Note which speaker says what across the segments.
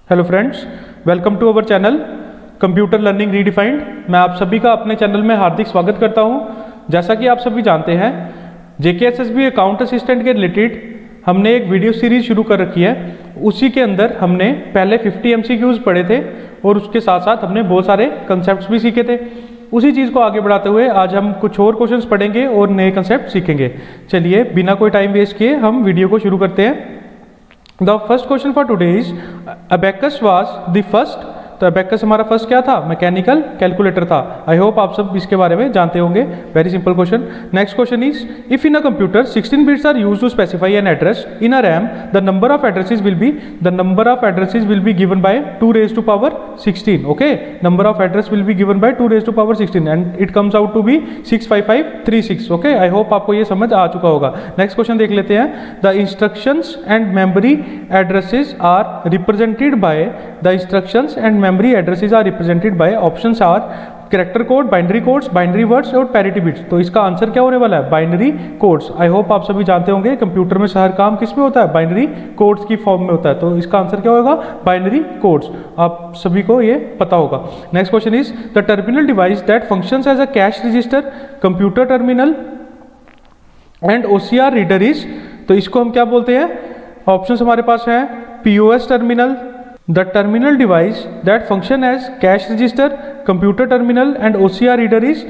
Speaker 1: Hello friends, welcome to our channel computer learning redefined. मैं आप सभी का अपने चैनल में हार्दिक स्वागत करता हूं। जैसा कि आप सभी जानते हैं, जेकेएसएसबी अकाउंट असिस्टेंट के रिलेटेड हमने एक वीडियो सीरीज शुरू कर रखी है। उसी के अंदर हमने पहले 50 MCQs पढ़े थे और उसके साथ साथ हमने बहुत सारे कंसेप्ट भी सीखे थे। उसी चीज़ को आगे बढ़ाते हुए आज हम कुछ और क्वेश्चंस पढ़ेंगे और नए कंसेप्ट सीखेंगे। चलिए बिना कोई टाइम वेस्ट किए हम वीडियो को शुरू करते हैं। The first question for today is abacus was the first। तो abacus हमारा फर्स्ट क्या था? मैकेनिकल कैलकुलेटर था। आई होप आप सब इसके बारे में जानते होंगे। Very simple question. Next question is if in a computer 16 bits are used to specify an address in a RAM, the number of addresses will be given by 2 raised to power 16। Okay, number of address will be given by 2 raised to power 16 and it comes out to be 65536। Okay, I hope आपको ये समझ आ चुका होगा। Next question देख लेते हैं। The instructions and memory addresses are represented by memory addresses are represented by options are character code, binary codes, binary words और parity bits. तो इसका आंसर क्या होने वाला है? Binary codes. आई होप आप सभी जानते होंगे कंप्यूटर में हर काम किस में होता है? बाइनरी कोड्स की फॉर्म में होता है। तो इसका आंसर क्या होगा? Binary codes. आप सभी को ये पता होगा। Next question is the terminal device that functions as a cash register, computer terminal and OCR reader is. तो इसको हम क्या बोलते हैं? ऑप्शंस हमारे पास है POS terminal, the terminal device that function as cash register, computer terminal and OCR reader is.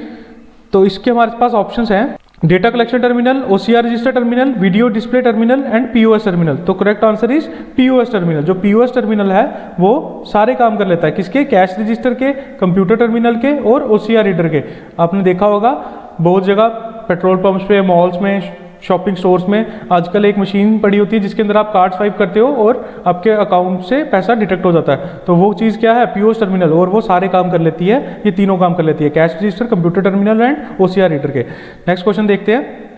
Speaker 1: तो इसके हमारे पास ऑप्शंस हैं data collection terminal, OCR register terminal, video display terminal and POS terminal. तो correct answer is POS terminal. जो POS terminal है वो सारे काम कर लेता है। किसके? कैश रजिस्टर के, कंप्यूटर टर्मिनल के और OCR रीडर के। आपने देखा होगा बहुत जगह पेट्रोल पंप्स पे, मॉल्स में, शॉपिंग स्टोर्स में आजकल एक मशीन पड़ी होती है जिसके अंदर आप कार्ड स्वाइप करते हो और आपके अकाउंट से पैसा डिटेक्ट हो जाता है। तो वो चीज़ क्या है? POS terminal. और वो सारे काम कर लेती है, ये तीनों काम कर लेती है, cash register, computer terminal and OCR reader के। नेक्स्ट क्वेश्चन देखते हैं।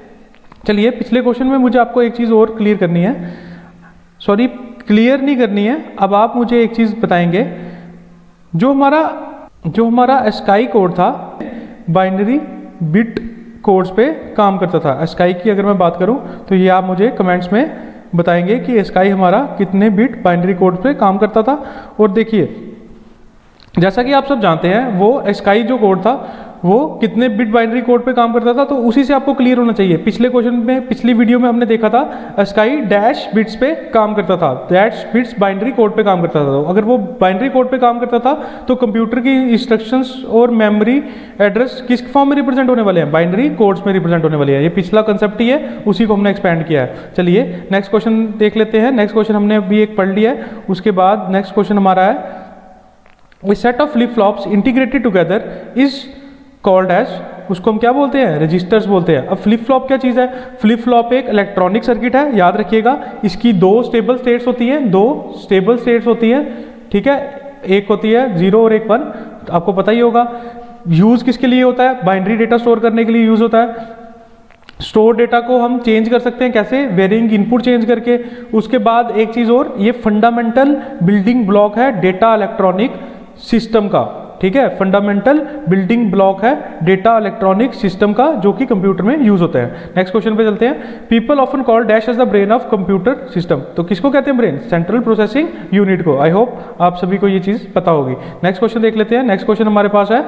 Speaker 1: चलिए पिछले क्वेश्चन में मुझे आपको एक चीज़ और क्लियर करनी है, सॉरी क्लियर नहीं करनी है। अब आप मुझे एक चीज़ बताएंगे, जो हमारा स्काई कोड था बाइनरी बिट कोड्स पे काम करता था। स्काई की अगर मैं बात करूं तो ये आप मुझे कमेंट्स में बताएंगे कि स्काई हमारा कितने बिट बाइनरी कोड पे काम करता था। और देखिए जैसा कि आप सब जानते हैं, वो स्काई जो कोड था वो कितने बिट बाइनरी कोड पे काम करता था, तो उसी से आपको क्लियर होना चाहिए। पिछले क्वेश्चन में, पिछली वीडियो में हमने देखा था स्काई डैश बिट्स पे काम करता था, डैश बिट्स बाइनरी कोड पे काम करता था। तो अगर वो बाइनरी कोड पे काम करता था तो कंप्यूटर की इंस्ट्रक्शंस और मेमोरी एड्रेस किस फॉर्म में रिप्रेजेंट होने वाले हैं? बाइनरी कोड्स में रिप्रेजेंट होने वाले हैं। ये पिछला कंसेप्ट ही है, उसी को हमने एक्सपैंड किया है। चलिए नेक्स्ट क्वेश्चन देख लेते हैं। नेक्स्ट क्वेश्चन हमने अभी एक पढ़ लिया है। उसके बाद नेक्स्ट क्वेश्चन हमारा है A set of flip flops integrated together is called as। उसको हम क्या बोलते हैं? रजिस्टर्स बोलते हैं। अब फ्लिप फ्लॉप क्या चीज़ है? फ्लिप फ्लॉप एक इलेक्ट्रॉनिक सर्किट है, याद रखिएगा। इसकी दो स्टेबल स्टेट्स होती हैं, ठीक है। एक होती है 0 और एक 1, आपको पता ही होगा। यूज़ किसके लिए होता है? बाइनरी डेटा स्टोर करने के लिए यूज़ होता है। स्टोर डेटा को हम चेंज कर सकते हैं, कैसे? वेरिंग इनपुट चेंज करके। उसके बाद एक चीज़ और, ये फंडामेंटल बिल्डिंग ब्लॉक है डेटा इलेक्ट्रॉनिक सिस्टम का, ठीक है। फंडामेंटल बिल्डिंग ब्लॉक है डेटा इलेक्ट्रॉनिक सिस्टम का, जो कि कंप्यूटर में यूज होता है। नेक्स्ट क्वेश्चन पे चलते हैं। People often call dash as the brain of computer system. तो किसको कहते हैं ब्रेन? सेंट्रल प्रोसेसिंग यूनिट को। आई होप आप सभी को ये चीज पता होगी। नेक्स्ट क्वेश्चन देख लेते हैं। नेक्स्ट क्वेश्चन हमारे पास है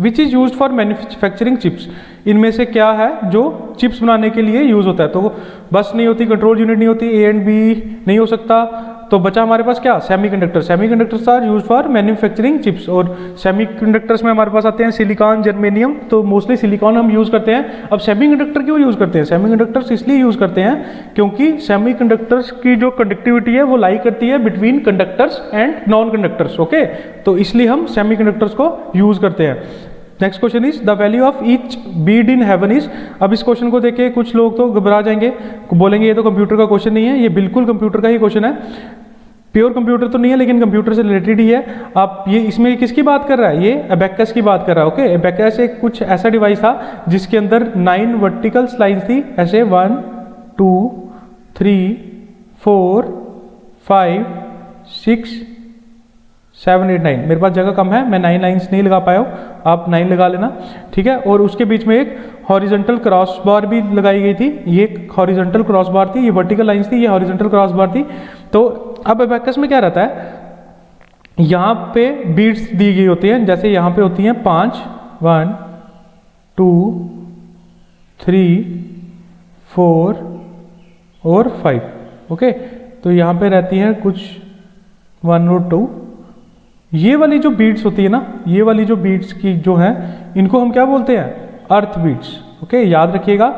Speaker 1: which is use for manufacturing chips. इनमें से क्या है जो चिप्स बनाने के लिए यूज होता है? तो बस नहीं होती, कंट्रोल यूनिट नहीं होती, A एंड B नहीं हो सकता। तो बचा हमारे पास क्या? Semiconductor. Semiconductors are use for manufacturing chips. और सेमीकंडक्टर्स में हमारे पास आते हैं सिलिकॉन, जर्मेनियम। तो मोस्टली सिलिकॉन हम यूज करते हैं। अब सेमीकंडक्टर क्यों यूज करते हैं? सेमीकंडक्टर्स इसलिए यूज करते हैं क्योंकि सेमीकंडक्टर्स की जो कंडक्टिविटी है वो लाई करती है between conductors and non conductors. Okay, तो इसलिए हम सेमीकंडक्टर्स को यूज करते हैं। Next question is the value of each Beed in heaven is. अब इस क्वेश्चन को देख के कुछ लोग तो घबरा जाएंगे, बोलेंगे ये तो कंप्यूटर का क्वेश्चन नहीं है। ये बिल्कुल कंप्यूटर का ही क्वेश्चन है। प्योर कंप्यूटर तो नहीं है लेकिन कंप्यूटर से रिलेटेड ही है। आप ये इसमें किसकी बात कर रहा है? ये अबेकस की बात कर रहा है। ओके, अबेकस एक कुछ ऐसा डिवाइस था जिसके अंदर 9 वर्टिकल लाइन्स थी, ऐसे 1 2 3 4 5 6 7 8 9। मेरे पास जगह कम है, मैं 9 लाइन्स नहीं लगा पाया हूँ, आप 9 लगा लेना, ठीक है। और उसके बीच में एक हॉरिजॉन्टल क्रॉस बार भी लगाई गई थी। ये हॉरिजॉन्टल क्रॉस बार थी, ये वर्टिकल लाइन्स थी, ये हॉरिजॉन्टल क्रॉस बार थी। तो अब अबेकस में क्या रहता है? यहाँ पे बीट्स दी गई होती हैं, जैसे यहाँ पे होती हैं 5, 1 2 3 4 और 5, ओके। तो यहाँ पे रहती है कुछ 1 और 2। ये वाली जो बीट्स होती है ना, ये वाली जो बीट्स की जो है, इनको हम क्या बोलते हैं? अर्थ बीट्स, ओके। याद रखिएगा,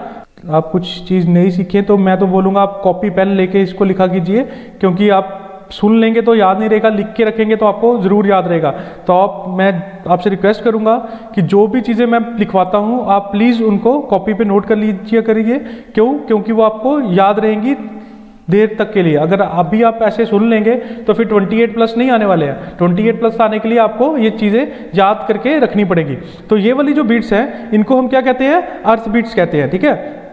Speaker 1: आप कुछ चीज़ नहीं सीखे तो मैं तो बोलूँगा आप कॉपी पेन लेके इसको लिखा कीजिए, क्योंकि आप सुन लेंगे तो याद नहीं रहेगा, लिख के रखेंगे तो आपको ज़रूर याद रहेगा। तो मैं आपसे रिक्वेस्ट करूँगा कि जो भी चीज़ें मैं लिखवाता हूँ आप प्लीज़ उनको कॉपी पे नोट कर लीजिए करिए। क्यों? क्योंकि वो आपको याद रहेंगी देर तक के लिए। अगर अभी आप ऐसे सुन लेंगे तो फिर 28+ नहीं आने वाले हैं। 28+ आने के लिए आपको ये चीज़ें याद करके रखनी पड़ेगी। तो ये वाली जो बीट्स हैं इनको हम क्या कहते हैं? अर्थ बीट्स कहते हैं, ठीक है।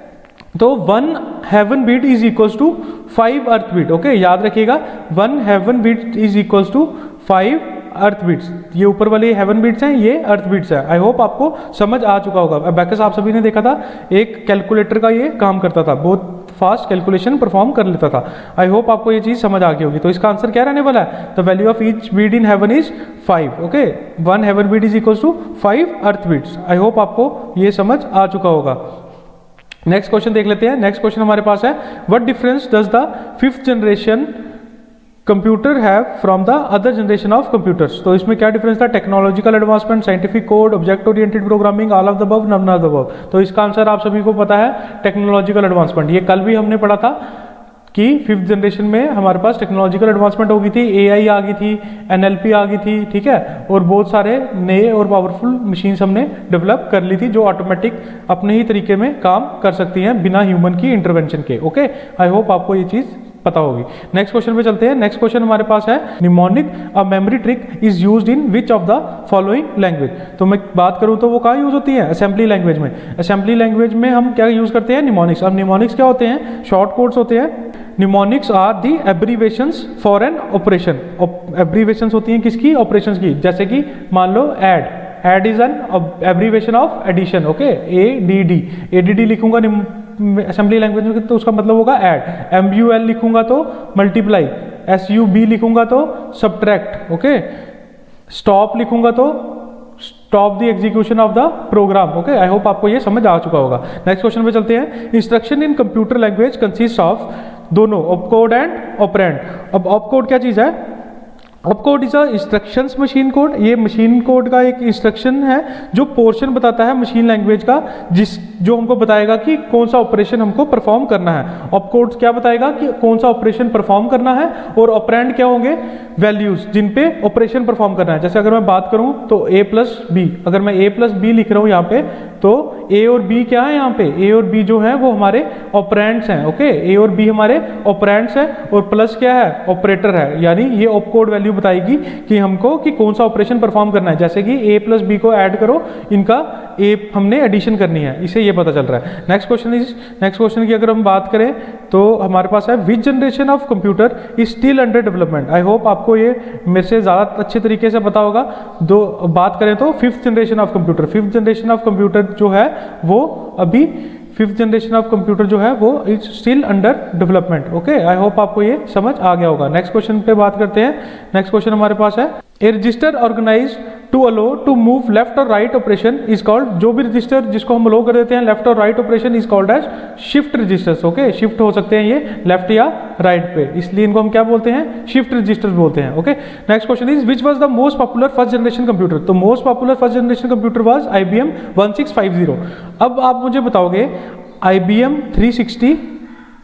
Speaker 1: तो 1 heaven beat is equals to 5 earth beat, okay. याद रखिएगा 1 heaven beat is equals to 5 earth beats. ये ऊपर वाले हेवन बीट्स हैं, ये अर्थ बीट्स हैं। आई होप आपको समझ आ चुका होगा। अबैकस आप सभी ने देखा था, एक कैलकुलेटर का ये काम करता था, बहुत फास्ट कैलकुलेशन परफॉर्म कर लेता था। आई होप आपको ये चीज़ समझ आ गई होगी। तो इसका आंसर क्या रहने वाला है? The value of each beat in heaven is 5, okay. 1 heaven beat is equals to 5 earth beats. I hope आपको ये समझ आ चुका होगा। नेक्स्ट क्वेश्चन देख लेते हैं। नेक्स्ट क्वेश्चन हमारे पास है, what difference does the 5th generation computer have from the other generation of computers? तो इसमें क्या डिफरेंस था? Technological advancement, scientific code, object oriented programming, all of the above, none of the above. तो इसका answer आप सभी को पता है, टेक्नोलॉजिकल एडवांसमेंट। ये कल भी हमने पढ़ा था कि 5th जनरेशन में हमारे पास टेक्नोलॉजिकल एडवांसमेंट हो गई थी, AI आ गई थी, NLP आ गई थी, ठीक है। और बहुत सारे नए और पावरफुल मशीन्स हमने डेवलप कर ली थी जो ऑटोमेटिक अपने ही तरीके में काम कर सकती हैं बिना ह्यूमन की इंटरवेंशन के, ओके। आई होप आपको ये चीज़ पता होगी। नेक्स्ट क्वेश्चन पे चलते हैं। नेक्स्ट क्वेश्चन हमारे पास है, mnemonic a memory trick is used in which of the following language? तो मैं बात करूं तो वो कहाँ यूज होती है? असेंबली लैंग्वेज में। असेंबली लैंग्वेज में हम क्या यूज करते हैं? निमोनिक्स। अब निमोनिक्स क्या होते हैं? शॉर्ट कोड्स होते हैं। Mnemonics are the abbreviations for an operation. Abbreviations होती हैं किसकी? ऑपरेशंस की। जैसे कि मान लो add is an abbreviation of addition, okay. ADD लिखूंगा असेंबली लैंग्वेज में तो उसका मतलब होगा ऐड। MUL लिखूंगा तो मल्टीप्लाई, SUB लिखूंगा तो सब्ट्रैक्ट, ओके। स्टॉप लिखूंगा तो stop the execution of the program, okay. I hope आपको ये समझ आ चुका होगा। नेक्स्ट क्वेश्चन पे चलते हैं। Instruction in computer language consist of दोनों ऑपकोड एंड ऑपरेंड। अब ऑपकोड क्या चीज़ है? Opcode is a instructions machine code. ये मशीन कोड का एक इंस्ट्रक्शन है जो पोर्शन बताता है मशीन लैंग्वेज का, जो हमको बताएगा कि कौन सा ऑपरेशन हमको परफॉर्म करना है। ऑपकोड क्या बताएगा कि कौन सा ऑपरेशन परफॉर्म करना है, और ऑपरेंड क्या होंगे? वैल्यूज जिन पे ऑपरेशन परफॉर्म करना है। जैसे अगर मैं बात करूं तो A+B, अगर मैं A+B लिख रहा हूं यहाँ पे, तो A और B क्या है यहाँ पे? A और B जो है वो हमारे ऑपरेंड्स हैं, ओके। A और B हमारे ऑपरेंड्स हैं, और प्लस क्या है? ऑपरेटर है। यानी ये ऑपकोड वैल्यू बताएगी कि हमको कि कौन सा ऑपरेशन परफॉर्म करना है। जैसे कि A+B को ऐड करो, इनका हमने एडिशन करनी है, इसे ये पता चल रहा है। नेक्स्ट क्वेश्चन की अगर हम बात करें तो हमारे पास है, विच generation of computer is still under development? I hope आपको ये मेरे से ज़्यादा अच्छे तरीके से पता होगा। बात करें तो 5th generation of computer. 5th generation of computer जो है वो अभी 5th जनरेशन ऑफ कंप्यूटर जो है वो is still under development, okay. I hope आपको ये समझ आ गया होगा। नेक्स्ट क्वेश्चन पे बात करते हैं। नेक्स्ट क्वेश्चन हमारे पास है, a register organise to allow to move left और राइट ऑपरेशन इज कॉल्ड। जो भी रजिस्टर जिसको हम अलो कर देते हैं लेफ्ट और right operation is called as shift registers, okay. Shift हो सकते हैं ये लेफ्ट या राइट पे, इसलिए इनको हम क्या बोलते हैं? शिफ्ट रजिस्टर्स बोलते हैं, okay. Next question is, which was the most popular first generation computer? तो most popular first generation computer was IBM 1650। अब आप मुझे बताओगे IBM 360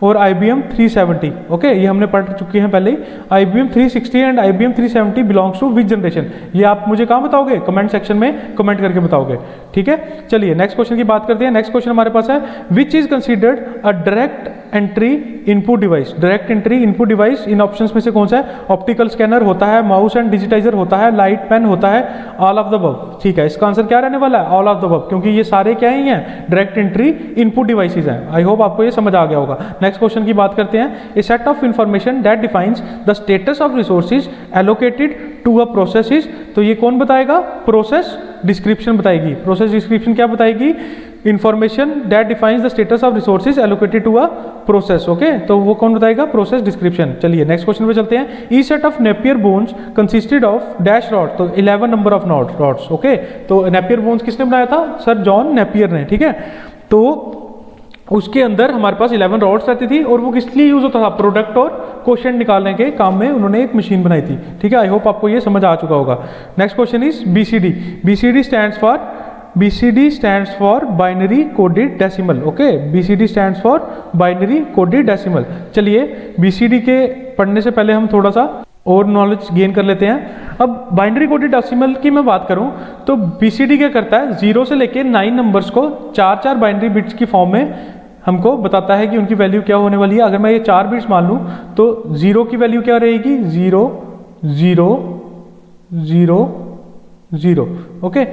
Speaker 1: और IBM 370, ओके। ये हमने पढ़ चुके हैं पहले ही। IBM 360 and IBM 370 belongs to which generation? ये आप मुझे कहाँ बताओगे? कमेंट सेक्शन में कमेंट करके बताओगे, ठीक है। चलिए नेक्स्ट क्वेश्चन की बात करते हैं। नेक्स्ट क्वेश्चन हमारे पास है, which is considered a direct entry input device? Direct entry input device in options में से कौन सा है? ऑप्टिकल स्कैनर होता है, माउस एंड डिजिटाइजर होता है, लाइट पेन होता है, ऑल ऑफ द अबव, ठीक है। इसका आंसर क्या रहने वाला है? ऑल ऑफ द अबव, क्योंकि ये सारे क्या ही हैं? डायरेक्ट एंट्री इनपुट डिवाइसेज हैं। आई होप आपको ये समझ आ गया होगा। नेक्स्ट क्वेश्चन की बात करते हैं, a set of information that defines the status of resources allocated to a process is. तो ये कौन बताएगा? प्रोसेस डिस्क्रिप्शन बताएगी। प्रोसेस डिस्क्रिप्शन क्या बताएगी? Information that defines the status of resources allocated to a process. Okay, तो वो कौन बताएगा? Process description. चलिए नेक्स्ट क्वेश्चन पे चलते हैं। Each set of Napier bones consisted of dash rod, तो 11 नंबर ऑफ रॉड्स। ओके, तो नेपियर बोन्स किसने बनाया था? सर जॉन नेपियर ने। ठीक है, तो उसके अंदर हमारे पास 11 रॉड्स रहती थी और वो किस लिए यूज होता था? प्रोडक्ट और क्वोशिएंट निकालने के काम में उन्होंने एक मशीन बनाई थी। ठीक है, आई होप आपको ये समझ आ चुका होगा। Next question is BCD. BCD stands for binary coded decimal. Okay, BCD stands for binary coded decimal. चलिए बीसीडी के पढ़ने से पहले हम थोड़ा सा और नॉलेज गेन कर लेते हैं। अब बाइनरी कोडेड डेसिमल की मैं बात करूं तो बीसीडी क्या करता है? 0 से लेके 9 नंबर्स को 4 बाइनरी बिट्स की फॉर्म में हमको बताता है कि उनकी वैल्यू क्या होने वाली है। अगर मैं ये 4 बिट्स मान लूँ तो 0 की वैल्यू क्या रहेगी? 0 0 0 0। ओके,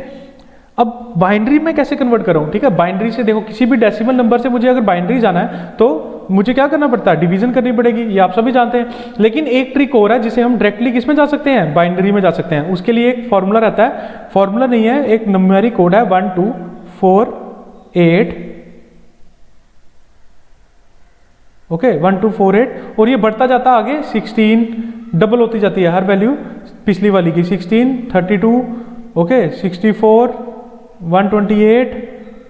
Speaker 1: अब बाइनरी में कैसे कन्वर्ट करूँ? ठीक है, बाइनरी से देखो किसी भी डेसिमल नंबर से मुझे अगर बाइनरी जाना है तो मुझे क्या करना पड़ता है? डिवीजन करनी पड़ेगी, ये आप सभी जानते हैं। लेकिन एक ट्रिक और है जिसे हम डायरेक्टली किसमें जा सकते हैं? बाइनरी में जा सकते हैं। उसके लिए एक फॉर्मूला रहता है, फॉर्मूला नहीं है, एक न्यूमेरिक कोड है 1 2 4 8। ओके, 1 2 4 8, और ये बढ़ता जाता आगे 16, डबल होती जाती है हर वैल्यू पिछली वाली की। 16 32, ओके 64 128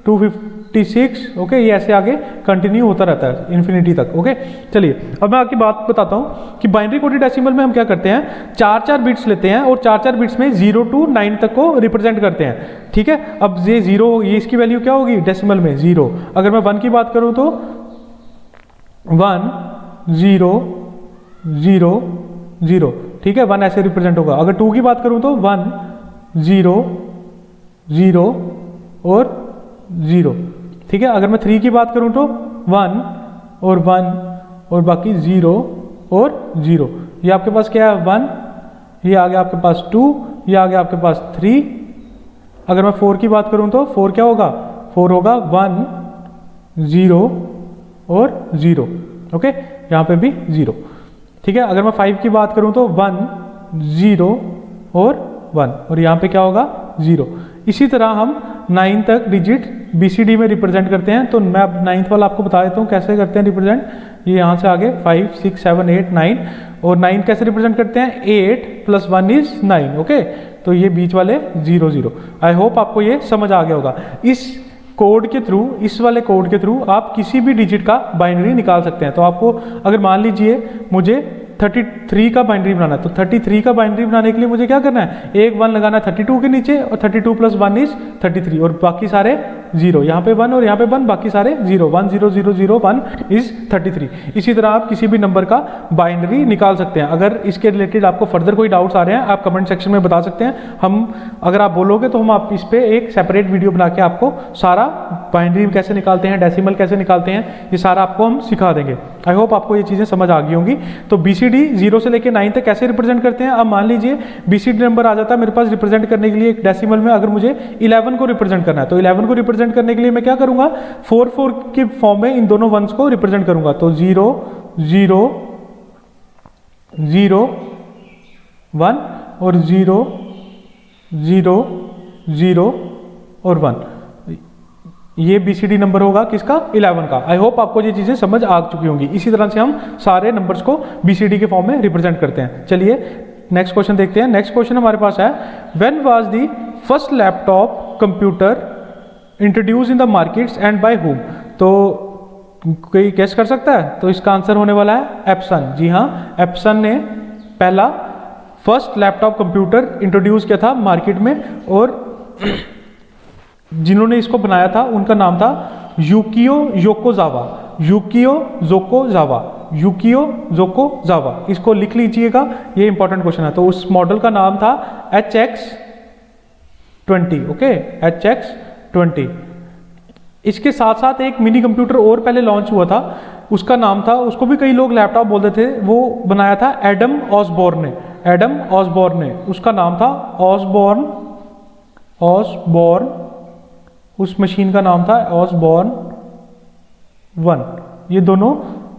Speaker 1: 256। ओके, ये ऐसे आगे कंटिन्यू होता रहता है इन्फिनिटी तक। ओके, चलिए अब मैं आपकी बात बताता हूँ कि बाइनरी कोडेड डेसिमल में हम क्या करते हैं? 4 बिट्स लेते हैं और 4 बिट्स में 0 to 9 तक को रिप्रेजेंट करते हैं। ठीक है, अब ये 0, ये इसकी वैल्यू क्या होगी डेसिमल में? 0। अगर मैं 1 की बात करूँ तो 1 0 0 0। ठीक है, 1 ऐसे रिप्रेजेंट होगा। अगर 2 की बात करूँ तो 1 0 0 और 0। ठीक है, अगर मैं 3 की बात करूं तो 1 और 1 और बाकी 0 और 0। ये आपके पास क्या है? 1, ये आ गया आपके पास 2, ये आ गया आपके पास 3। अगर मैं 4 की बात करूं तो 4 क्या होगा? 4 होगा 1 0 और 0। ओके, यहाँ पे भी 0। ठीक है, अगर मैं 5 की बात करूं तो 1 0 और 1, और यहाँ पे क्या होगा? 0। इसी तरह हम 9 तक डिजिट बीसीडी में रिप्रेजेंट करते हैं। तो मैं अब 9th वाला आपको बता देता हूँ कैसे करते हैं रिप्रेजेंट। ये यहाँ से आगे 5 6 7 8 9, और 9 कैसे रिप्रेजेंट करते हैं? 8 + 1 = 9। ओके, तो ये बीच वाले 0 0। आई होप आपको ये समझ आ गया होगा। इस कोड के थ्रू, इस वाले कोड के थ्रू आप किसी भी डिजिट का बाइनरी निकाल सकते हैं। तो आपको अगर मान लीजिए मुझे 33 का बाइनरी बनाना है, तो 33 का बाइनरी बनाने के लिए मुझे क्या करना है? एक 1 लगाना है 32 के नीचे, और 32 + 1 = 33, और बाकी सारे 0। यहाँ पे 1 और यहाँ पे 1, बाकी सारे 0। 1 0 0 0 1 = 33। इसी तरह आप किसी भी नंबर का बाइनरी निकाल सकते हैं। अगर इसके रिलेटेड आपको फर्दर कोई डाउट्स आ रहे हैं, आप कमेंट सेक्शन में बता सकते हैं। हम, अगर आप बोलोगे तो हम आप इस पर एक सेपरेट वीडियो बना के आपको सारा बाइनरी कैसे निकालते हैं, डेसिमल कैसे निकालते हैं, ये सारा आपको हम सिखा देंगे। आई होप आपको ये चीज़ें समझ आ गई होंगी। तो बीसीडी 0 से लेकर 9 तक कैसे रिप्रेजेंट करते हैं? अब मान लीजिए बीसीडी नंबर आ जाता है मेरे पास रिप्रेजेंट करने के लिए एक डेसिमल में। अगर मुझे 11 को रिप्रेजेंट करना है तो 11 को रिप्रेजेंट करने के लिए मैं क्या करूंगा? 4 4 की फॉर्म में इन दोनों 1s को रिप्रेजेंट करूंगा। तो 0 0 0 1 और 0 0 0 और 1। ये बीसीडी नंबर होगा किसका? 11 का। आई होप आपको ये चीज़ें समझ आ चुकी होंगी। इसी तरह से हम सारे नंबर्स को बीसीडी के फॉर्म में रिप्रेजेंट करते हैं। चलिए नेक्स्ट क्वेश्चन देखते हैं। नेक्स्ट क्वेश्चन हमारे पास है, when was the first laptop computer introduce in the markets and by whom? तो कोई गेस कर सकता है? तो इसका आंसर होने वाला है एप्सन। जी हाँ, एप्सन ने पहला फर्स्ट लैपटॉप कंप्यूटर इंट्रोड्यूस किया था मार्केट में, और जिन्होंने इसको बनाया था उनका नाम था Yukio Yokozawa. Yukio Jokozawa, Yukio Jokozawa. इसको लिख लीजिएगा, ये इंपॉर्टेंट क्वेश्चन है। तो उस मॉडल का नाम था HX20। Okay, HX20। इसके साथ साथ एक मिनी कंप्यूटर और पहले लॉन्च हुआ था, उसका नाम था, उसको भी कई लोग लैपटॉप बोलते थे, वो बनाया था एडम ऑसबॉर्न ने। एडम ऑसबॉर्न ने, उसका नाम था ऑसबॉर्न। उस मशीन का नाम था ऑसबॉर्न 1। ये दोनों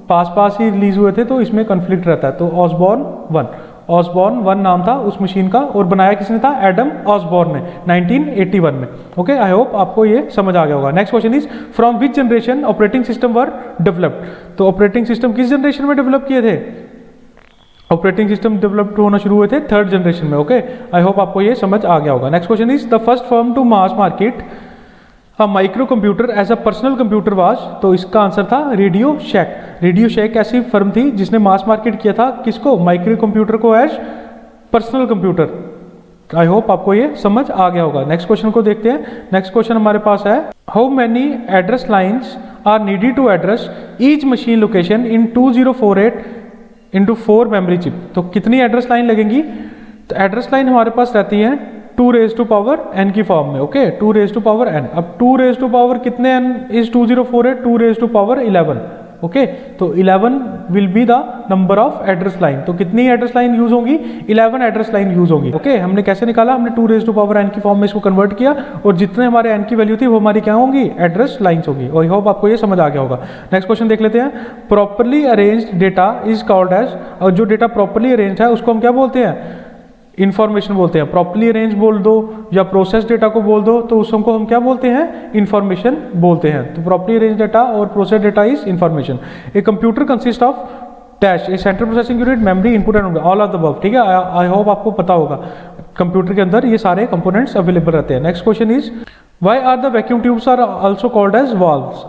Speaker 1: पास पास ही रिलीज हुए थे, तो इसमें कॉन्फ्लिक्ट रहता है। तो ऑसबॉर्न 1। ऑसबॉर्न 1 नाम था उस मशीन का, और बनाया किसने था? एडम ऑसबॉर्न ने 1981 में। ओके, आई होप आपको ये समझ आ गया होगा। Next question is from which generation operating system were developed? तो ऑपरेटिंग सिस्टम किस जनरेशन में डेवलप किए थे? ऑपरेटिंग सिस्टम डेवलप होना शुरू हुए थे 3rd जनरेशन में। ओके, आई होप आपको ये समझ आ गया होगा। Next question is the first firm to mass market a micro computer as a personal computer was? तो इसका आंसर था रेडियो शैक। रेडियो शैक ऐसी फर्म थी जिसने मास मार्केट किया था किसको? माइक्रो कंप्यूटर को as personal computer. I hope आपको ये समझ आ गया होगा। नेक्स्ट क्वेश्चन को देखते हैं। नेक्स्ट क्वेश्चन हमारे पास है how many address lines are needed to address each machine location in 2048 into 4 memory chip? तो कितनी एड्रेस लाइन लगेंगी? तो एड्रेस लाइन हमारे पास रहती है 2 रेज़ टू पावर n की फॉर्म में। Okay, 2 raise to power n। अब 2 रेज़ टू पावर कितने n is 2048? 2 raise to power 11। Okay, तो 11 will be the number of address line. तो कितनी एड्रेस लाइन यूज होंगी? 11 एड्रेस लाइन यूज होंगी। Okay, हमने कैसे निकाला? हमने 2 रेज़ टू पावर n की फॉर्म में इसको कन्वर्ट किया, और जितने हमारे n की वैल्यू थी वो हमारी क्या होंगी? एड्रेस लाइन्स होगी। आई होप आपको ये समझ आ गया होगा। नेक्स्ट क्वेश्चन देख लेते हैं। Properly arranged data is called as? और जो डेटा प्रॉपरली अरेंज्ड है उसको हम क्या बोलते हैं? इन्फॉर्मेशन बोलते हैं। प्रॉपरली अरेंज बोल दो या प्रोसेस डेटा को बोल दो तो उसको हम क्या बोलते हैं? इन्फॉर्मेशन बोलते हैं। तो प्रॉपरली अरेंज डेटा और process data is information. A computer consist of dash A central processing unit, memory, input and all of the above. ठीक है, आई होप आपको पता होगा कंप्यूटर के अंदर ये सारे कंपोनेंट्स अवेलेबल रहते हैं। Next question is why are the vacuum tubes are also called as valves?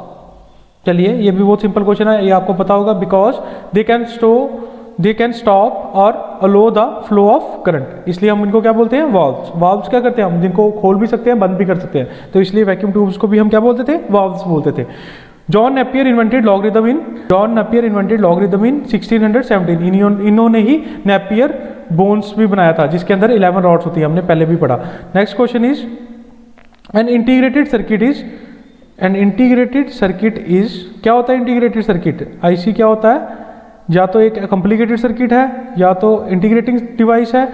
Speaker 1: चलिए, ये भी बहुत सिंपल क्वेश्चन है, ये आपको पता होगा। बिकॉज दे कैन स्टॉप और अलो द फ्लो ऑफ करंट, इसलिए हम इनको क्या बोलते हैं? वाल्व्स। वाल्व्स क्या करते हैं? हम जिनको खोल भी सकते हैं, बंद भी कर सकते हैं, तो इसलिए वैक्यूम ट्यूब्स को भी हम क्या बोलते थे? वाल्व्स बोलते थे। जॉन नेपियर इन्वेंटेड लॉगरिथम इन 1617। इन्होंने ही नेपियर बोन्स भी बनाया था जिसके अंदर 11 रॉड्स होती है, हमने पहले भी पढ़ा। Next question is an integrated circuit is क्या होता है? इंटीग्रेटेड सर्किट आईसी क्या होता है? या तो एक कॉम्प्लिकेटेड सर्किट है या तो इंटीग्रेटिंग डिवाइस है,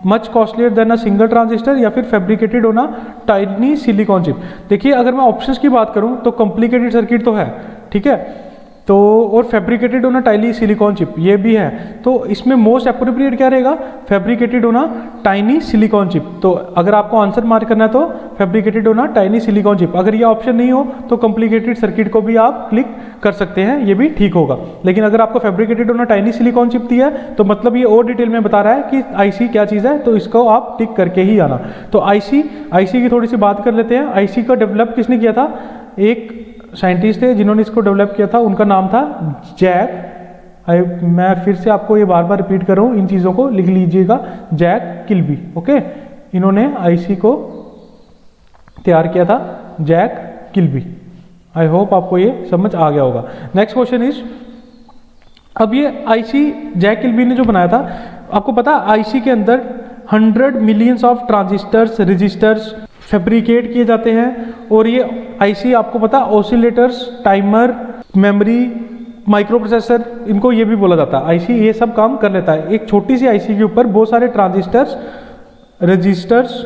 Speaker 1: much costlier then a single transistor, या फिर फैब्रिकेटेड होना टाइनी सिलिकॉन चिप। देखिए, अगर मैं ऑप्शंस की बात करूं तो कॉम्प्लिकेटेड सर्किट तो है, ठीक है, तो और फैब्रिकेटेड होना टाइनी सिलिकॉन चिप ये भी है। तो इसमें मोस्ट एप्रोप्रिएट क्या रहेगा? फैब्रिकेटेड होना टाइनी सिलिकॉन चिप। तो अगर आपको आंसर मार्क करना है तो फैब्रिकेटेड होना टाइनी सिलिकॉन चिप। अगर ये ऑप्शन नहीं हो तो कॉम्प्लिकेटेड सर्किट को भी आप क्लिक कर सकते हैं, ये भी ठीक होगा। लेकिन अगर आपको फैब्रिकेटेड होना टाइनी सिलिकॉन चिप दिया है तो मतलब ये और डिटेल में बता रहा है कि आईसी क्या चीज़ है, तो इसको आप टिक करके ही आना। तो आईसी की थोड़ी सी बात कर लेते हैं। आईसी का डेवलप किसने किया था? एक साइंटिस्ट थे जिन्होंने इसको डेवलप किया था, उनका नाम था जैक। मैं फिर से आपको ये बार बार रिपीट कर रहा हूँ, इन चीज़ों को लिख लीजिएगा, जैक किल्बी। ओके, इन्होंने आईसी को तैयार किया था, जैक किल्बी। आई होप आपको ये समझ आ गया होगा। नेक्स्ट क्वेश्चन इज, अब ये आईसी जैक किल्बी ने जो बनाया था, आपको पता आईसी के अंदर 100 millions of transistors, registers fabricate किए जाते हैं, और ये आईसी आपको पता oscillators, timer, memory, micro processor, इनको ये भी बोला जाता है। आईसी ये सब काम कर लेता है। एक छोटी सी आईसी के ऊपर बहुत सारे ट्रांजिस्टर्स, रजिस्टर्स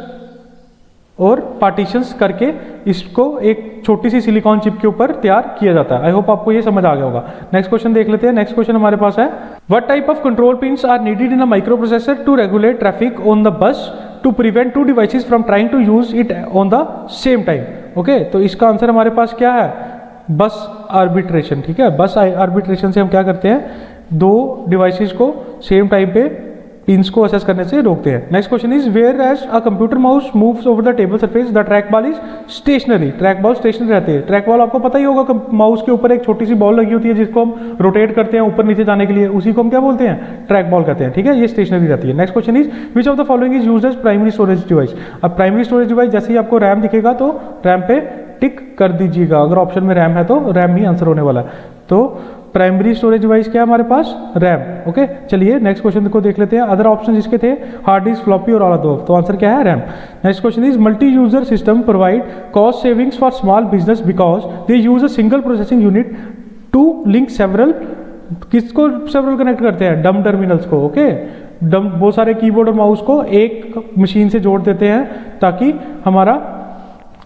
Speaker 1: और पार्टीशंस करके इसको एक छोटी सी सिलिकॉन चिप के ऊपर तैयार किया जाता है। आई होप आपको ये समझ आ गया होगा। नेक्स्ट क्वेश्चन देख लेते हैं। नेक्स्ट क्वेश्चन हमारे पास है, what type of control pins are needed in a micro processor to regulate traffic on the bus to prevent two devices from trying to use it on the same time? Okay, तो इसका answer हमारे पास क्या है? बस arbitration. ठीक है, बस आर्बिट्रेशन से हम क्या करते हैं? दो डिवाइसेस को सेम टाइम पे पिन्स को असेस करने से रोकते हैं। Next question is, whereas a computer mouse moves over the table surface the track ball is stationary. Track ball stationary रहती है। ट्रैक बॉल आपको पता ही होगा, माउस के ऊपर एक छोटी सी बॉल लगी होती है जिसको हम रोटेट करते हैं ऊपर नीचे जाने के लिए, उसी को हम क्या बोलते हैं? ट्रैक बॉल कहते हैं। ठीक है, ये स्टेशनरी रहती है। Next question is, which of the following is used as primary storage device. अब प्राइमरी स्टोरेज डिवाइस जैसे ही आपको रैम दिखेगा तो रैम पे टिक कर दीजिएगा। अगर ऑप्शन में रैम है तो रैम ही आंसर होने वाला है। तो प्राइमरी स्टोरेज डिवाइस क्या है हमारे पास? रैम। ओके, चलिए नेक्स्ट क्वेश्चन को देख लेते हैं। अदर ऑप्शन जिसके थे हार्ड डिस्क, फ्लॉपी और ऑल ऑफ द, तो आंसर क्या है? RAM. Next question is, multi user system provide cost savings for small business because they use a single processing unit to link several. किसको several connect करते हैं? डम terminals को। Okay, डम बहुत सारे कीबोर्ड और माउस को एक मशीन से जोड़ देते हैं ताकि हमारा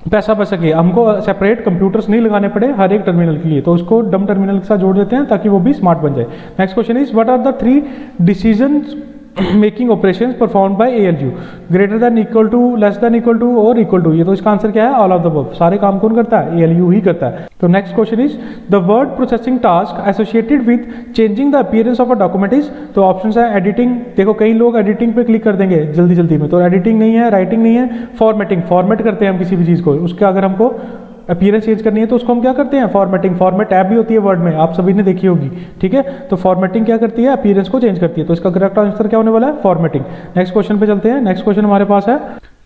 Speaker 1: पैसा बच सके, हमको सेपरेट कंप्यूटर्स नहीं लगाने पड़े हर एक टर्मिनल के लिए, तो उसको डम टर्मिनल के साथ जोड़ देते हैं ताकि वो भी स्मार्ट बन जाए। Next question is, what are the 3 decision making operations perform by ALU greater than equal to less than equal to और इक्वल टू। ये तो इसका आंसर क्या है, ऑल ऑफ द अबव। सारे काम कौन करता है, ALU ही करता है। तो next question is the word processing task associated with changing the appearance of a document is. तो ऑप्शन है एडिटिंग, देखो कई लोग एडिटिंग पे क्लिक कर देंगे जल्दी जल्दी में, तो एडिटिंग नहीं है, राइटिंग नहीं है, फॉर्मेटिंग, फॉर्मेट करते हैं हम किसी भी चीज़ को, उसका अगर हमको अपीयरेंस चेंज करनी है तो उसको हम क्या करते हैं, फॉर्मेटिंग। फॉर्मेट टैब भी होती है वर्ड में, आप सभी ने देखी होगी, ठीक है। तो फॉर्मेटिंग क्या करती है, अपीयरेंस को चेंज करती है। तो इसका करेक्ट आंसर क्या होने वाला है, फॉर्मेटिंग। नेक्स्ट क्वेश्चन पे चलते हैं। नेक्स्ट क्वेश्चन हमारे पास है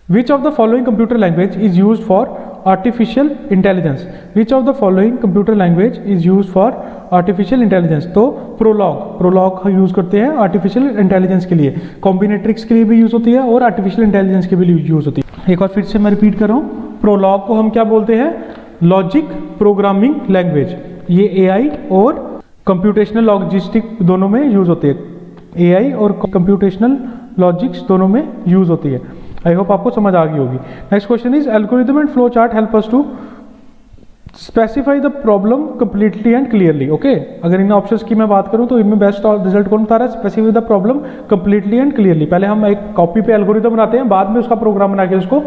Speaker 1: which of the following computer language is use for artificial intelligence. Which of the following computer language is use for artificial intelligence. तो प्रोलॉग यूज करते हैं आर्टिफिशियल इंटेलिजेंस के लिए, कॉम्बिनेट्रिक्स के लिए भी यूज होती है और आर्टिफिशियल इंटेलिजेंस के भी यूज होती है। एक बार फिर से मैं रिपीट कर रहा हूँ, प्रोलॉग को हम क्या बोलते हैं, लॉजिक प्रोग्रामिंग लैंग्वेज। ये AI और कंप्यूटेशनल लॉजिस्टिक दोनों में यूज होती है, AI और कंप्यूटेशनल लॉजिक्स दोनों में यूज होती है। आई होप आपको समझ आ गई होगी। Next question is algorithm and flow chart help us to specify the problem completely and clearly. Okay, अगर इन ऑप्शंस की मैं बात करूं तो इनमें बेस्ट रिजल्ट कौन बता रहा है, specify the problem completely and clearly. पहले हम एक कॉपी पे एल्गोरिथम बनाते हैं, बाद में उसका प्रोग्राम बना के उसको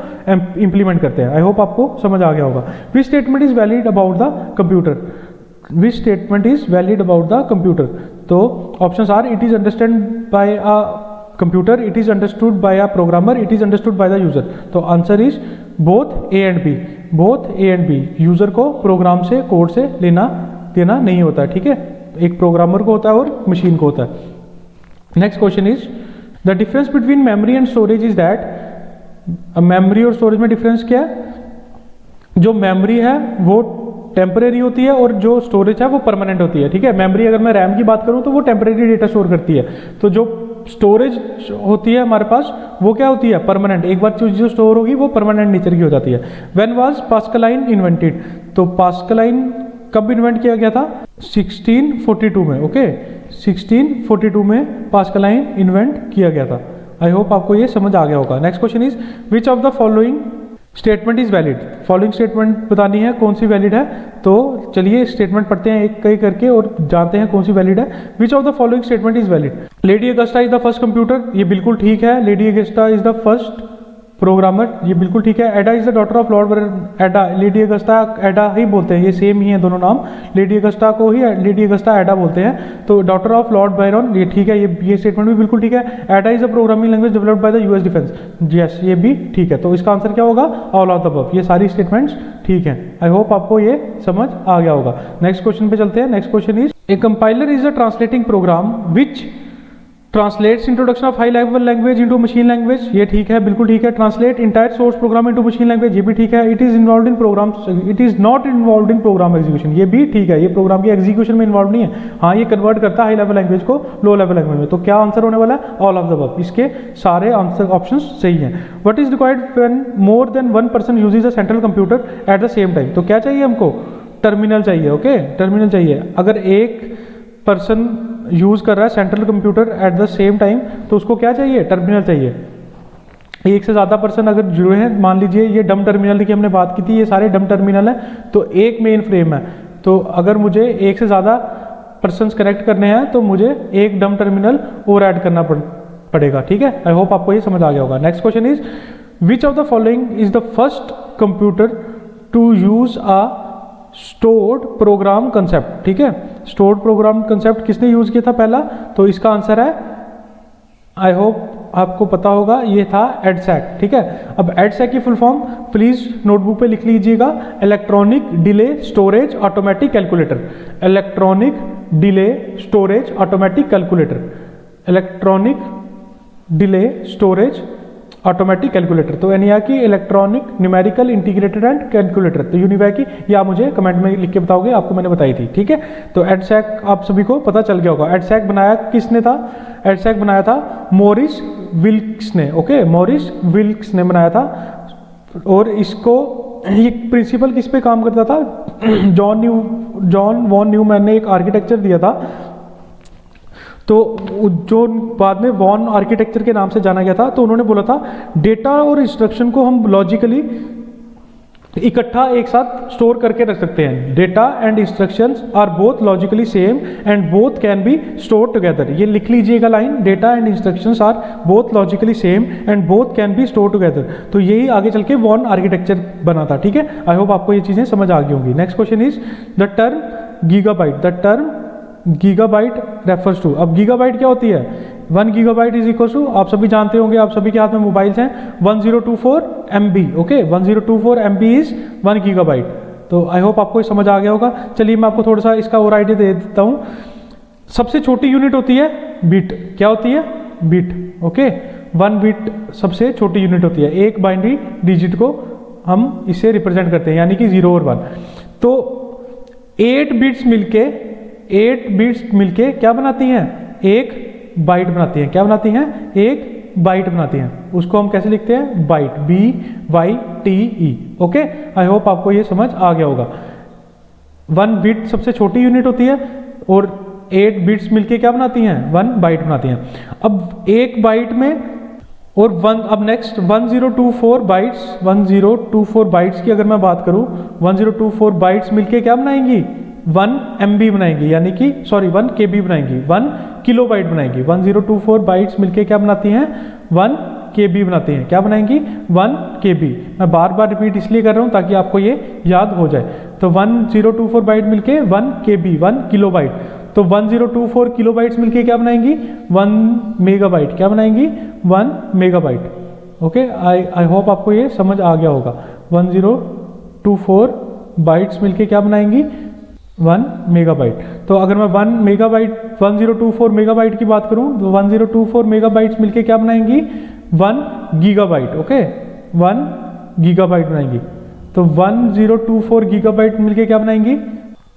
Speaker 1: इंप्लीमेंट करते हैं। आई होप आपको समझ आ गया होगा। Which statement is valid about the computer, which statement is valid about the computer. तो options are it is understand by a computer, it is understood by a programmer, it is understood by the user. तो answer is both A and B, both A and B। User को program से, code से लेना देना नहीं होता है, ठीक है। एक प्रोग्रामर को होता है और मशीन को होता है। Next question is the difference between memory and storage is that. Memory और स्टोरेज में डिफरेंस क्या है, जो मेमोरी है वो टेम्परेरी होती है और जो स्टोरेज है वो परमानेंट होती है, ठीक है। मेमोरी अगर मैं रैम की बात करूं तो वो टेम्परेरी डेटा स्टोर करती है, तो जो स्टोरेज होती है हमारे पास वो क्या होती है, परमानेंट। एक बार चीज जो स्टोर होगी वो परमानेंट नेचर की हो जाती है। व्हेन वाज पास्कलाइन इन्वेंटेड, तो पास्कलाइन कब इन्वेंट किया गया था, 1642 में। ओके, 1642 में पास्कलाइन इन्वेंट किया गया था। आई होप आपको ये समझ आ गया होगा। Next question is which of the following statement is valid. Following statement बतानी है कौन सी वैलिड है, तो चलिए स्टेटमेंट पढ़ते हैं एक कई करके और जानते हैं कौन सी वैलिड है। Which of the following statement is valid. Lady Agusta is the first computer, ये बिल्कुल ठीक है। Lady Agusta is the first programmer, ये बिल्कुल ठीक है। एडा is the daughter of Lord एडा, लेडी अगस्टा एडा ही बोलते हैं, ये सेम ही है दोनों नाम। लेडी अगस्टा को ही लेडी अगस्टा एडा बोलते हैं, तो डॉटर ऑफ लॉर्ड बायरन, ये ठीक है, ये स्टेटमेंट भी बिल्कुल ठीक है। एडा is a programming language developed by the US defence, yes ये भी ठीक है। तो इसका आंसर क्या होगा, ऑल ऑफ द अबव। ये सारी स्टेटमेंट्स ठीक है। आई होप आपको ये समझ आ गया होगा। नेक्स्ट क्वेश्चन पे चलते हैं। Next question is a compiler is a translating program which translates introduction of high level language into machine language, ये ठीक है, बिल्कुल ठीक है। Translate entire source program into machine language, ये भी ठीक है। It is involved in program, it is not involved in program execution, ये भी ठीक है। ये प्रोग्राम की एग्जीक्यूशन में इन्वॉल्व नहीं है, हाँ ये कन्वर्ट करता है हाई लेवल लैंग्वेज को लो लेवल लैंग्वेज में। तो क्या आंसर होने वाला है, ऑल ऑफ द अबव। इसके सारे आंसर ऑप्शन सही हैं। What is required when more than one person uses a central computer at the same time. तो क्या चाहिए हमको, टर्मिनल चाहिए। ओके, टर्मिनल चाहिए। अगर एक पर्सन यूज कर रहा है central computer at the same time तो उसको क्या चाहिए, टर्मिनल चाहिए। एक से ज़्यादा पर्सन अगर जुड़े हैं, मान लीजिए ये डम टर्मिनल की हमने बात की थी, ये सारे डम टर्मिनल है, तो एक मेन फ्रेम है। तो अगर मुझे एक से ज़्यादा पर्सन कनेक्ट करने हैं तो मुझे एक डम टर्मिनल और ऐड करना पड़ेगा, ठीक है। आई होप आपको ये समझ आ गया होगा। Next question is which of the following is the first computer to use a stored program concept, ठीक है। स्टोर्ड प्रोग्राम कंसेप्ट किसने यूज किया था पहला, तो इसका आंसर है, आई होप आपको पता होगा, ये था एडसैक, ठीक है। अब एडसैक की फुल फॉर्म प्लीज नोटबुक पे लिख लीजिएगा, electronic delay storage automatic calculator. Electronic delay storage automatic calculator, electronic delay storage automatic calculator. तो यानी कि electronic numerical integrated and calculator, तो यूनिवै की, या आप मुझे कमेंट में लिख के बताओगे, आपको मैंने बताई थी, ठीक है। तो एडसैक आप सभी को पता चल गया होगा। एडसैक बनाया किसने था, एडसैक बनाया था मॉरिस विल्क्स ने। ओके, मॉरिस विल्क्स ने बनाया था। और इसको ये प्रिंसिपल किस पे काम करता था, जॉन वॉन न्यूमैन ने एक आर्किटेक्चर दिया था, तो जो बाद में वॉन आर्किटेक्चर के नाम से जाना गया था। तो उन्होंने बोला था डेटा और इंस्ट्रक्शन को हम लॉजिकली इकट्ठा एक साथ स्टोर करके रख सकते हैं। Data and instructions are both logically same and both can be store together. ये लिख लीजिएगा line, data and instructions are both logically same and both can be store together. तो यही आगे चल के वॉन आर्किटेक्चर बना था, ठीक है। आई होप आपको ये चीज़ें समझ आ गई होंगी। Next question is the term gigabyte. The term gigabyte refers to. अब गीगाबाइट क्या होती है? 1 गीगाबाइट इज इक्वल टू, आप सभी जानते होंगे, आप सभी के हाथ में मोबाइल्स हैं, 1024 MB। Okay, 1024 MB is 1 gigabyte. तो आई होप आपको समझ आ गया होगा। चलिए मैं आपको थोड़ा सा इसका और आइडिया दे देता हूँ। सबसे छोटी यूनिट होती है बिट। क्या होती है? बिट। ओके, 1 बिट सबसे छोटी यूनिट होती है। एक बाइनरी डिजिट को हम इससे रिप्रेजेंट करते हैं, यानी कि 0 और 1। तो 8 बिट्स मिलके क्या बनाती हैं? एक बाइट बनाती हैं। क्या बनाती हैं? एक बाइट बनाती हैं। उसको हम कैसे लिखते हैं? Byte, BYTE। Okay, I hope आपको ये समझ आ गया होगा। 1 बिट सबसे छोटी यूनिट होती है और 8 बिट्स मिलके क्या बनाती हैं? 1 बाइट बनाती हैं। अब एक बाइट में और 1, अब नेक्स्ट 1024 बाइट्स की अगर मैं बात करूं, 1024 बाइट्स मिलके क्या बनाएंगी? 1 MB बनाएंगी, यानी कि 1 KB बनाएंगी, 1 किलोबाइट बनाएंगी। 1024 बाइट्स मिलके क्या बनाती हैं? 1 KB बनाती हैं। क्या बनाएंगी? 1 KB। मैं बार बार रिपीट इसलिए कर रहा हूँ ताकि आपको ये याद हो जाए। तो 1024 बाइट मिलके 1 KB, 1 किलोबाइट। तो 1024 किलोबाइट्स मिलके क्या बनाएंगी? 1 मेगाबाइट। क्या बनाएंगी? 1 मेगाबाइट। ओके, आई होप आपको ये समझ आ गया होगा। 1024 बाइट्स मिलके क्या बनाएंगी? 1 मेगाबाइट। तो अगर मैं 1024 मेगाबाइट की बात करूं, तो 1024 मेगाबाइट्स मिलके क्या बनाएंगी? 1 गीगाबाइट। ओके, 1 गीगाबाइट बनाएंगी। तो 1024 गीगाबाइट मिलके क्या बनाएंगी?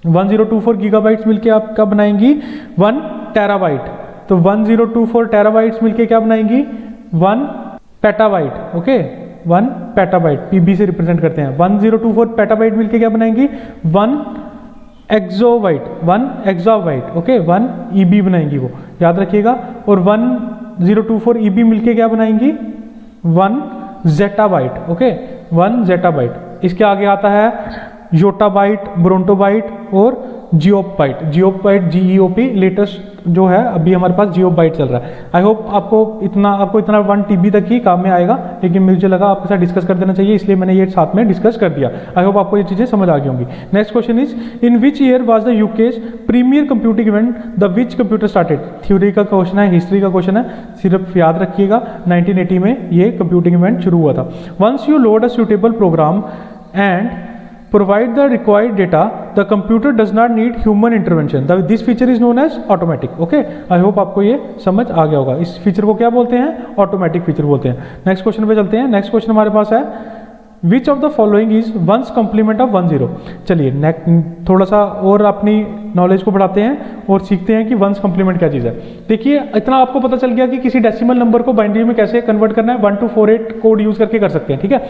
Speaker 1: 1024 गीगाबाइट्स मिलके आप क्या बनाएंगी? 1 टेराबाइट। तो 1024 टेराबाइट्स मिलके क्या बनाएंगी? 1 पेटाबाइट। ओके, 1 पेटाबाइट, PB से रिप्रेजेंट करते हैं। 1024 पेटाबाइट मिलके क्या बनाएंगी? 1 एक्सोबाइट। ओके, 1 EB बनाएंगी, वो याद रखिएगा। और 1024 EB मिलके क्या बनाएंगी? 1 जेटाबाइट। Okay, 1 zettabyte. इसके आगे आता है योटाबाइट, ब्रोंटोबाइट और जियोबाइट। GEOP लेटेस्ट जो है, अभी हमारे पास जियोबाइट चल रहा है। आई होप आपको इतना 1 TB तक ही काम में आएगा, लेकिन मुझे लगा आपके साथ डिस्कस कर देना चाहिए, इसलिए मैंने ये साथ में डिस्कस कर दिया। आई होप आपको ये चीज़ें समझ आ गई होंगी। Next question is in which year was the UK's premier computing event the which computer started. Theory का क्वेश्चन है, हिस्ट्री का क्वेश्चन है, सिर्फ याद रखिएगा 1980 में ये कंप्यूटिंग इवेंट शुरू हुआ था। Once you load a suitable program and provide the required data, the computer does not need human intervention. This feature is known as automatic. Okay, I hope आपको ये समझ आ गया होगा। इस फीचर को क्या बोलते हैं? ऑटोमेटिक फीचर बोलते हैं। नेक्स्ट क्वेश्चन पे चलते हैं। नेक्स्ट क्वेश्चन हमारे पास है which of the following is one's complement of 10। चलिए थोड़ा सा और अपनी नॉलेज को बढ़ाते हैं और सीखते हैं कि वंस कॉम्प्लीमेंट क्या चीज़ है। देखिए, इतना आपको पता चल गया कि किसी डेसिमल नंबर को बाइनरी में कैसे कन्वर्ट करना है। 1248 कोड यूज करके कर सकते हैं, ठीक है।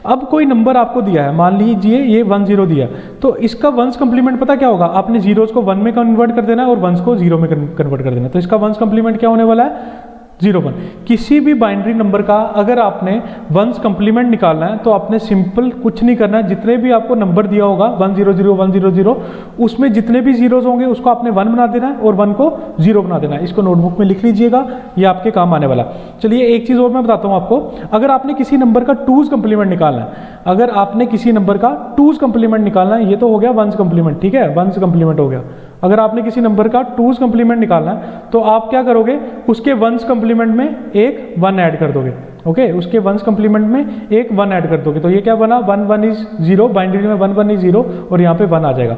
Speaker 1: अब कोई नंबर आपको दिया है, मान लीजिए ये 10 दिया, तो इसका वंस कॉम्प्लीमेंट पता क्या होगा? आपने जीरोज को 1 में कन्वर्ट कर देना है और वंस को 0 में कन्वर्ट कर देना। तो इसका वंस कॉम्प्लीमेंट क्या होने वाला है? 01। किसी भी बाइनरी नंबर का अगर आपने वंस कॉम्प्लीमेंट निकालना है तो आपने सिंपल कुछ नहीं करना है। जितने भी आपको नंबर दिया होगा 100 उसमें जितने भी जीरोज होंगे उसको आपने 1 बना देना है और 1 को 0 बना देना है। इसको नोटबुक में लिख लीजिएगा, ये आपके काम आने वाला। चलिए एक चीज़ और मैं बताता हूँ आपको। अगर आपने किसी नंबर का 2's कॉम्प्लीमेंट निकालना है, अगर आपने किसी नंबर का 2's कॉम्प्लीमेंट निकालना है, ये तो हो गया 1's कॉम्प्लीमेंट, ठीक है, 1's कॉम्प्लीमेंट हो गया। अगर आपने किसी नंबर का 2's कॉम्प्लीमेंट निकालना है तो आप क्या करोगे? उसके 1's कॉम्प्लीमेंट में एक 1 ऐड कर दोगे। ओके, उसके 1's कॉम्प्लीमेंट में एक 1 ऐड कर दोगे, तो ये क्या बना? 1 1 इज 0, बाइनरी में 1 1 इज 0 और यहाँ पे 1 आ जाएगा।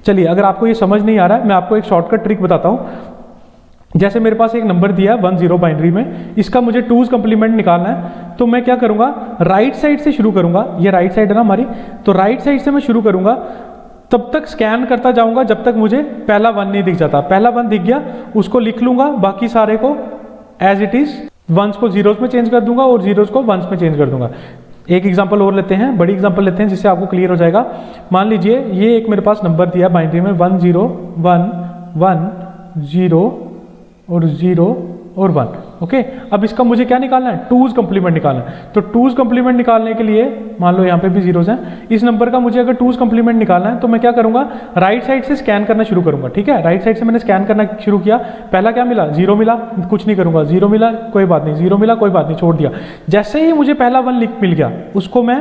Speaker 1: चलिए, अगर आपको ये समझ नहीं आ रहा है, मैं आपको एक शॉर्टकट ट्रिक बताता हूँ। जैसे मेरे पास एक नंबर दिया है 10 बाइनरी में, इसका मुझे 2's कॉम्प्लीमेंट निकालना है, तो मैं क्या करूँगा? राइट साइड से शुरू करूँगा। ये राइट साइड है ना हमारी, तो राइट साइड से मैं शुरू करूँगा, तब तक स्कैन करता जाऊंगा जब तक मुझे पहला 1 नहीं दिख जाता। पहला 1 दिख गया, उसको लिख लूंगा, बाकी सारे को एज इट इज 1s को 0s में चेंज कर दूंगा और 0s को 1s में चेंज कर दूंगा। एक एग्जांपल और लेते हैं, बड़ी एग्जांपल लेते हैं जिससे आपको क्लियर हो जाएगा। मान लीजिए ये एक मेरे पास नंबर दिया बाइनरी में 1 0 1 1 0 और 0 और 1। ओके। अब इसका मुझे क्या निकालना है, 2's कंप्लीमेंट निकालना है। तो 2's कंप्लीमेंट निकालने के लिए मान लो यहाँ पे भी जीरोज हैं, इस नंबर का मुझे अगर 2's कंप्लीमेंट निकालना है तो मैं क्या करूँगा, राइट साइड से स्कैन करना शुरू करूँगा। ठीक है, राइट साइड से मैंने स्कैन करना शुरू किया, पहला क्या मिला, 0 मिला, कुछ नहीं करूँगा, 0 मिला कोई बात नहीं, 0 मिला कोई बात नहीं, छोड़ दिया। जैसे ही मुझे पहला 1 मिल गया उसको मैं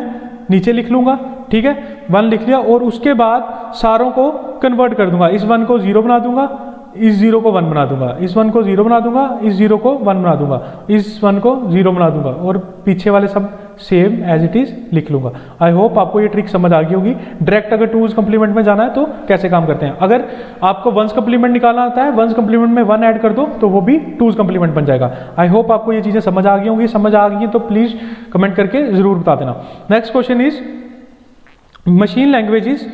Speaker 1: नीचे लिख लूँगा। ठीक है, 1 लिख लिया और उसके बाद सारों को कन्वर्ट कर दूंगा। इस 1 को 0 बना दूंगा, इस 0 को 1 बना दूंगा, इस 1 को 0 बना दूंगा, इस 0 को 1 बना दूंगा, इस 1 को 0 बना दूंगा और पीछे वाले सब सेम एज इट इज लिख लूंगा। आई होप आपको ये ट्रिक समझ आ गई होगी। डायरेक्ट अगर 2's कंप्लीमेंट में जाना है तो कैसे काम करते हैं। अगर आपको 1's कंप्लीमेंट निकालना आता है, 1's कंप्लीमेंट में 1 ऐड कर दो तो वो भी 2's कंप्लीमेंट बन जाएगा। आई होप आपको ये चीज़ें समझ आ गई होंगी। समझ आ गई तो प्लीज़ कमेंट करके ज़रूर बता देना। Next question is machine languages,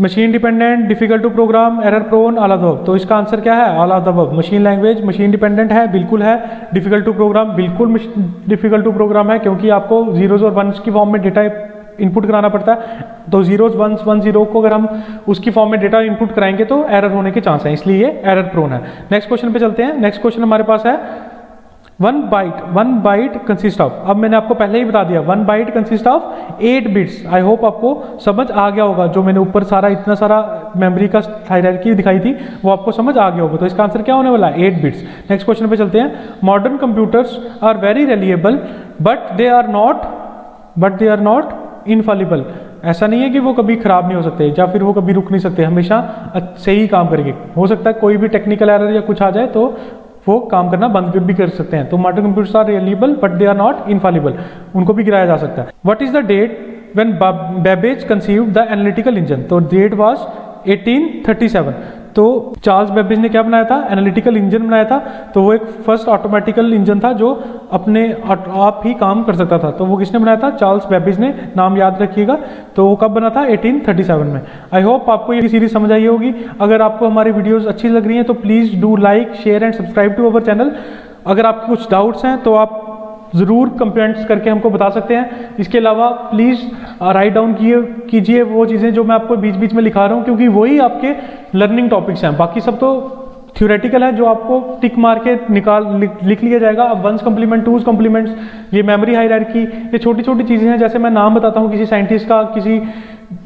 Speaker 1: machine dependent, difficult to program, error prone, all of the above. तो इसका आंसर क्या है, all of the above. Machine language machine dependent है, बिल्कुल है। डिफिकल्ट टू प्रोग्राम, बिल्कुल डिफिकल्ट टू प्रोग्राम है, क्योंकि आपको जीरोज और वंस की फॉर्म में डेटा इनपुट कराना पड़ता है। तो जीरोज वंस 1 0 को अगर हम उसकी फॉर्म में डेटा इनपुट कराएंगे तो एरर होने के चांस है, इसलिए ये एरर प्रोन है। नेक्स्ट क्वेश्चन पे चलते हैं। नेक्स्ट क्वेश्चन हमारे पास है 1 बाइट कंसिस्ट ऑफ। अब मैंने आपको पहले ही बता दिया 1 byte consist of 8 bits. I hope आपको समझ आ गया होगा, जो मैंने ऊपर सारा इतना सारा मेमोरी का हायरार्की दिखाई थी वो आपको समझ आ गया होगा। तो इसका आंसर क्या होने वाला है, 8 बिट्स। नेक्स्ट क्वेश्चन पे चलते हैं। Modern computers are very reliable but they are not infallible. ऐसा नहीं है कि वो कभी खराब नहीं हो सकते या फिर वो कभी रुक नहीं सकते, हमेशा सही ही काम करेंगे। हो सकता है कोई भी टेक्निकल एरर या कुछ आ जाए तो वो काम करना बंद भी कर सकते हैं। तो modern computers are reliable but they are not infallible, उनको भी गिराया जा सकता है। What is the date when Babbage conceived the analytical engine. तो डेट वाज 1837। तो चार्ल्स बेबेज ने क्या बनाया था, एनालिटिकल इंजन बनाया था। तो वो एक फर्स्ट ऑटोमेटिकल इंजन था जो अपने आप ही काम कर सकता था। तो वो किसने बनाया था, चार्ल्स बेबेज ने। नाम याद रखिएगा। तो वो कब बना था, 1837 में। आई होप आपको ये सीरीज समझ आई होगी। अगर आपको हमारी वीडियोस अच्छी लग रही हैं तो please do like share and subscribe to our channel. अगर आपके कुछ डाउट्स हैं तो आप ज़रूर कमेंट्स करके हमको बता सकते हैं। इसके अलावा प्लीज़ राइट डाउन कीजिए वो चीज़ें जो मैं आपको बीच बीच में लिखा रहा हूँ, क्योंकि वही आपके लर्निंग टॉपिक्स हैं। बाकी सब तो थ्योरेटिकल है जो आपको टिक मार के लिख लिया जाएगा। अब 1's कंप्लीमेंट, 2's कंप्लीमेंट्स, ये मेमोरी हायरार्की, ये छोटी छोटी चीज़ें हैं। जैसे मैं नाम बताता हूँ किसी साइंटिस्ट का, किसी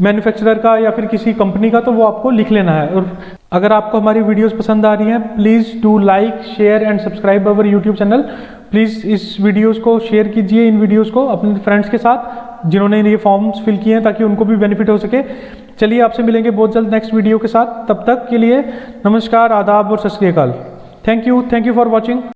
Speaker 1: मैन्युफैक्चरर का या फिर किसी कंपनी का, तो वो आपको लिख लेना है। और अगर आपको हमारी वीडियोस पसंद आ रही हैं please do like share and subscribe our YouTube channel. Please इस वीडियोस को शेयर कीजिए, इन वीडियोस को अपने फ्रेंड्स के साथ जिन्होंने ये फॉर्म्स फिल किए हैं, ताकि उनको भी बेनिफिट हो सके। चलिए आपसे मिलेंगे बहुत जल्द नेक्स्ट वीडियो के साथ। तब तक के लिए नमस्कार, आदाब और सत श्री अकाल। Thank you for watching.